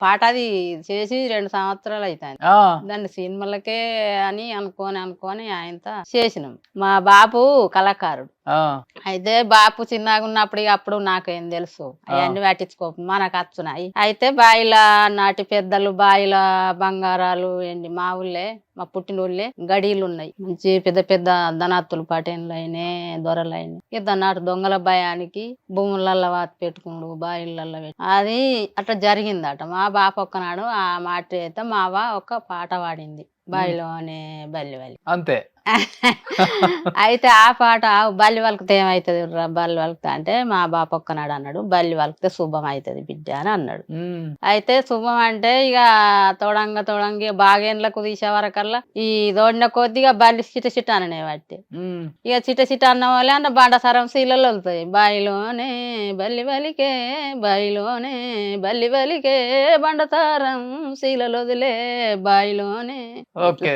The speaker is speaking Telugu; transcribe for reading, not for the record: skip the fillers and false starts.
పాట అది చేసి 2 సంవత్సరాలు అయితాంది. ఆ! దాన్ని సినిమాలకే అని అనుకోని ఆయనతో చేసినాం. మా బాపు కళాకారుడు. ఆ! అయితే బాపు చిన్నగున్నప్పుడు ఇగ అప్పుడు నాకేం తెలుసు. ఆ! అయన్నీ పట్టించుకోకు మనకచ్చునాయి. అయితే బాయిల నాటి పెద్దలు బాయిల బంగారాలు ఏంటి మా ఊళ్ళే మా పుట్టినూళ్ళే గడీలున్నాయి. మంచి పెద్ద పెద్ద ధనాత్తులు పటేన్‌లయినే, దొరలయినే. ఇక నాటు దొంగల భయానికి భూములల్ల పాతి పెట్టుకునుడు, బాయిలల్ల అది అట్లా జరిగిందట. మా బాపు ఒక్కనాడు ఆ మాట అయితే మా అవ్వ ఒక పాట పాడింది. హ్మ్. బాయిలోనే బల్లి అంతే. అయితే ఆ పాట బల్లి వలికితే ఏమైతదిరా బల్లి వలుకుతా అంటే మా బాపు ఒక్కనాడు అన్నాడు, బల్లి వలికితే శుభం అయితది బిడ్డ అని అన్నాడు. హ్మ్. అయితే శుభం అంటే ఇక తోడంగా బాగేండ్లకు తీసే వరకల్లా ఈ తోడిన కొద్దిగా బల్లి చిట చిట అననే బట్టి హ్మ్. ఇక చిట చిట అన్న వాళ్ళే అన్న బండసరం శీలలు వదులుతాయి. బాయిలోనే బల్లి వలికే బాయిలోనే బల్లి వలికే బండసారం శీలలు వదిలే బాయిలోనే ఓకే.